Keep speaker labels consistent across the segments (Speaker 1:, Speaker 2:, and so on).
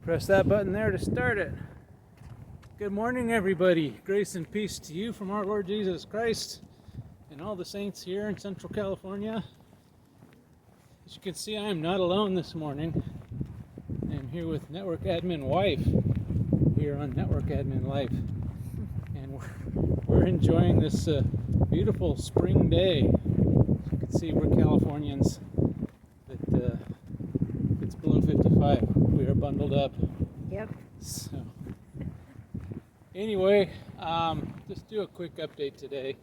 Speaker 1: Press that button there to start it. Good morning, everybody. Grace and peace to you from our Lord Jesus Christ and all the saints here in Central California. As you can see, I am not alone this morning. I am here with Network Admin Wife here on Network Admin Life. And we're enjoying this beautiful spring day. As you can see, we're Californians. That it's below 55. We are bundled up.
Speaker 2: Yep.
Speaker 1: So, anyway, just do a quick update today.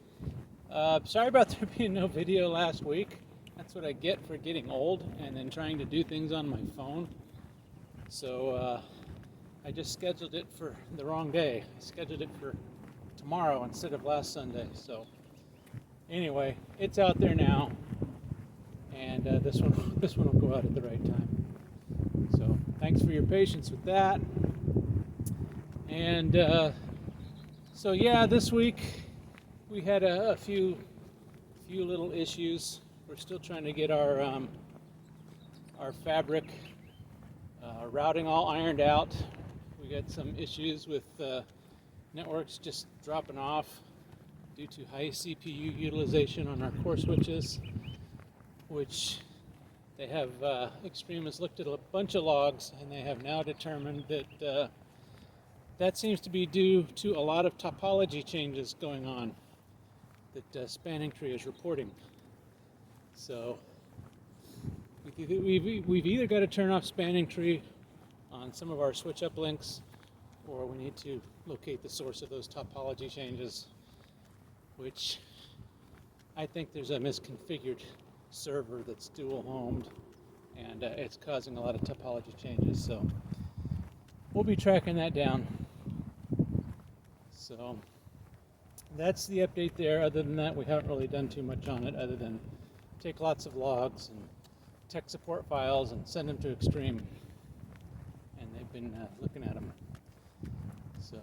Speaker 1: Sorry about there being no video last week. That's what I get for getting old and then trying to do things on my phone. So I just scheduled it for the wrong day. I scheduled it for tomorrow instead of last Sunday. So anyway, it's out there now, and this one will go out at the right time. So thanks for your patience with that. And so yeah, this week we had a few little issues. We're still trying to get our fabric routing all ironed out. We got some issues with networks just dropping off due to high CPU utilization on our core switches, which they have extremists looked at a bunch of logs, and they have now determined that that seems to be due to a lot of topology changes going on that Spanning Tree is reporting. So we've either got to turn off Spanning Tree on some of our switch uplinks, or we need to locate the source of those topology changes, which I think there's a misconfigured server that's dual homed, and it's causing a lot of topology changes. So we'll be tracking that down. So that's the update there. Other than that, we haven't really done too much on it other than take lots of logs and tech support files and send them to Extreme, and they've been looking at them. So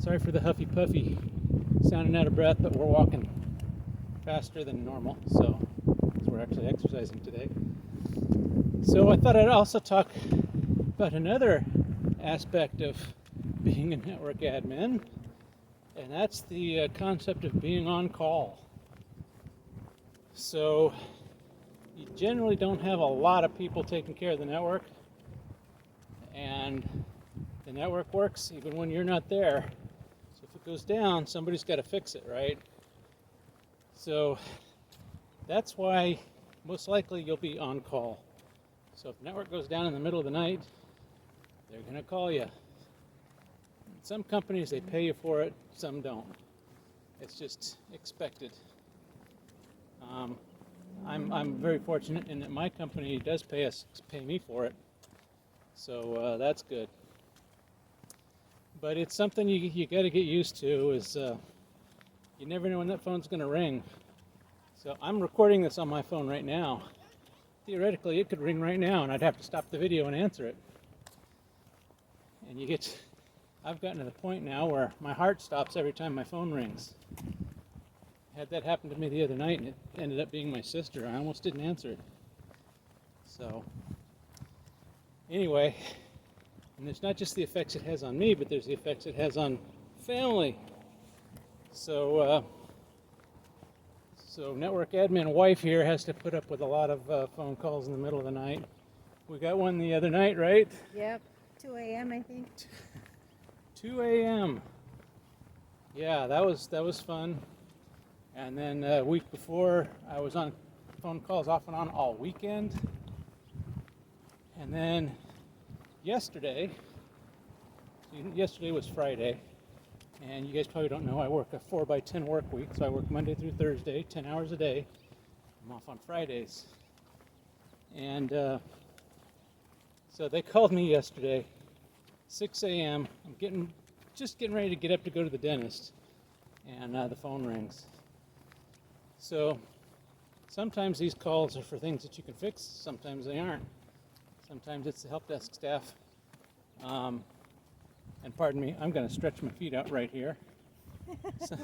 Speaker 1: sorry for the huffy puffy sounding out of breath, but we're walking faster than normal, so because we're actually exercising today. So I thought I'd also talk about another aspect of being a network admin, and that's the concept of being on call. So you generally don't have a lot of people taking care of the network, and the network works even when you're not there. So if it goes down, somebody's got to fix it, right? So that's why most likely you'll be on call. So if the network goes down in the middle of the night, they're going to call you. Some companies, they pay you for it, some don't. It's just expected. I'm very fortunate in that my company does pay me for it, so that's good. But it's something you got to get used to. Is you never know when that phone's going to ring. So I'm recording this on my phone right now. Theoretically, it could ring right now, and I'd have to stop the video and answer it. And I've gotten to the point now where my heart stops every time my phone rings. Had that happen to me the other night, and it ended up being my sister. I almost didn't answer it. So anyway, and it's not just the effects it has on me, but there's the effects it has on family. So network admin wife here has to put up with a lot of phone calls in the middle of the night. We got one the other night, right?
Speaker 2: Yep. 2 a.m. I think.
Speaker 1: 2 a.m. Yeah, that was fun. And then a week before, I was on phone calls off and on all weekend. And then yesterday was Friday, and you guys probably don't know, I work a 4x10 work week, so I work Monday through Thursday, 10 hours a day. I'm off on Fridays. And so they called me yesterday, 6 a.m. I'm just getting ready to get up to go to the dentist, and the phone rings. So sometimes these calls are for things that you can fix, sometimes they aren't. Sometimes it's the help desk staff. And pardon me, I'm going to stretch my feet out right here. So,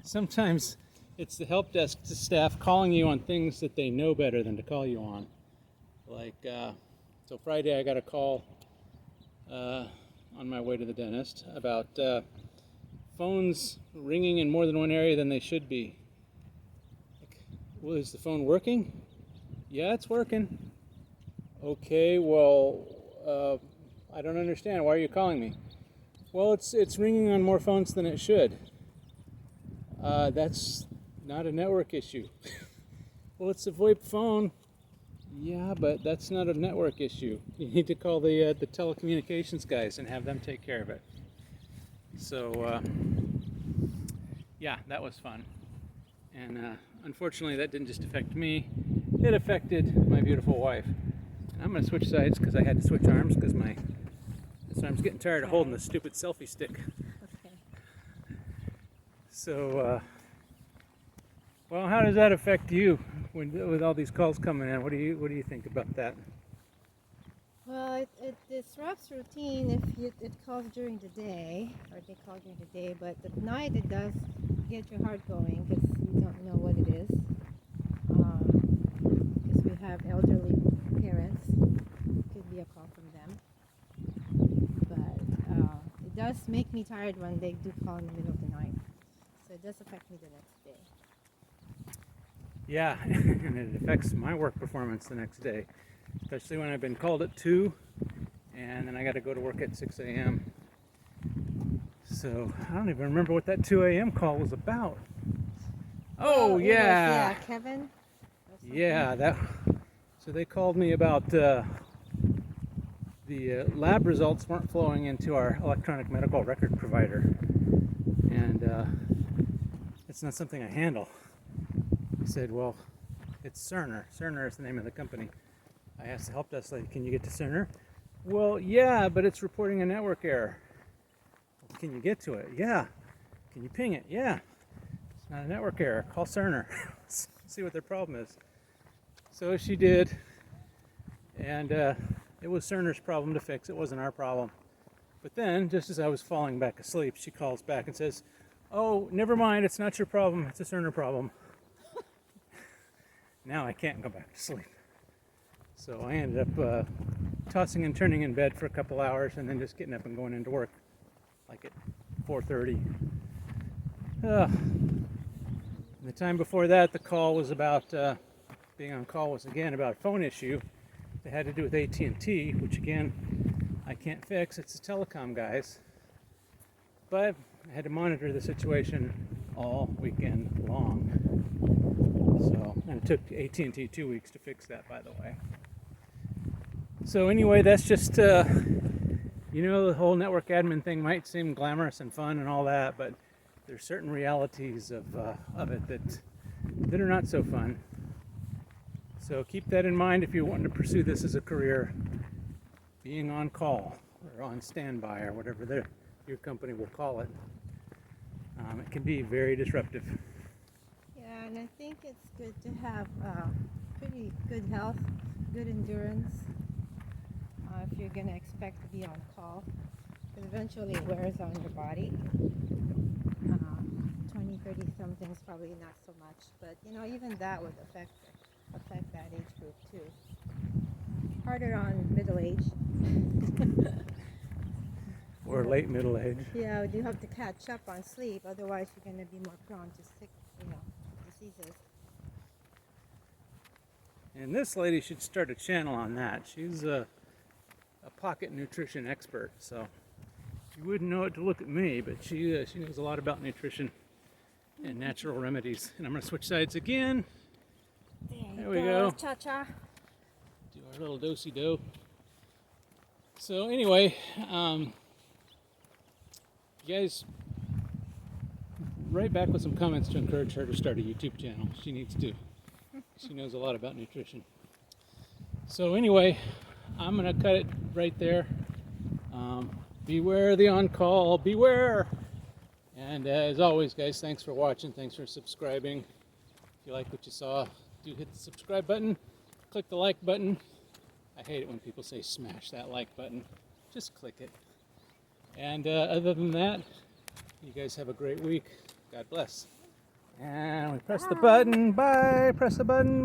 Speaker 1: sometimes it's the help desk staff calling you on things that they know better than to call you on. Like So Friday I got a call on my way to the dentist about phones ringing in more than one area than they should be. Like, well, is the phone working? Yeah, it's working. Okay, well, I don't understand. Why are you calling me? Well, it's ringing on more phones than it should. That's not a network issue. Well, it's a VoIP phone. Yeah, but that's not a network issue. You need to call the telecommunications guys and have them take care of it. So, yeah, that was fun. And unfortunately, that didn't just affect me. It affected my beautiful wife. And I'm going to switch sides because I had to switch arms because this arm's getting tired of holding the stupid selfie stick.
Speaker 2: Okay.
Speaker 1: So, well, how does that affect you with all these calls coming in? What do you think about that?
Speaker 2: Well, it disrupts routine if it calls during the day, or they call during the day, but at night it does get your heart going because you don't know what it is. Because we have elderly parents, could be a call from them. But it does make me tired when they do call in the middle of the night. So it does affect me the next day.
Speaker 1: Yeah, and it affects my work performance the next day, especially when I've been called at 2 and then I got to go to work at 6 a.m. So I don't even remember what that 2 a.m. call was about. Oh, yeah.
Speaker 2: Kevin?
Speaker 1: Yeah, so they called me about the lab results weren't flowing into our electronic medical record provider, and it's not something I handle. I said, well, it's Cerner. Cerner is the name of the company. I asked the help desk lady, can you get to Cerner? Well, yeah, but it's reporting a network error. Well, can you get to it? Yeah. Can you ping it? Yeah. It's not a network error. Call Cerner. See what their problem is. So she did, and it was Cerner's problem to fix. It wasn't our problem. But then, just as I was falling back asleep, she calls back and says, oh, never mind, it's not your problem, it's a Cerner problem. Now I can't go back to sleep. So I ended up tossing and turning in bed for a couple hours and then just getting up and going into work like at 4:30. The time before that, the call was about, being on call was again about a phone issue that had to do with AT&T, which again, I can't fix. It's the telecom guys. But I had to monitor the situation all weekend long. So, and it took AT&T 2 weeks to fix that, by the way. So anyway, that's just, the whole network admin thing might seem glamorous and fun and all that, but there's certain realities of it that are not so fun. So keep that in mind if you're wanting to pursue this as a career, being on call or on standby or whatever your company will call it. It can be very disruptive.
Speaker 2: Yeah, and I think it's good to have pretty good health, good endurance, if you're going to expect to be on call. Because eventually it wears on your body. 20, 30 something's probably not so much, but even that would affect that age group too. Harder on middle age.
Speaker 1: Or late middle age.
Speaker 2: Yeah, you have to catch up on sleep, otherwise you're going to be more prone to sick, diseases.
Speaker 1: And this lady should start a channel on that. She's a pocket nutrition expert, so you wouldn't know it to look at me, but she knows a lot about nutrition and natural remedies. And I'm going to switch sides again. There we go.
Speaker 2: Cha-cha.
Speaker 1: Do our little do-si-do. So anyway, you guys write back with some comments to encourage her to start a YouTube channel. She needs to. She knows a lot about nutrition. So anyway, I'm going to cut it right there. Beware the on-call. Beware! And as always, guys, thanks for watching. Thanks for subscribing. If you like what you saw, do hit the subscribe button. Click the like button. I hate it when people say smash that like button. Just click it. And other than that, you guys have a great week. God bless. And we press the button. Bye. Press the button.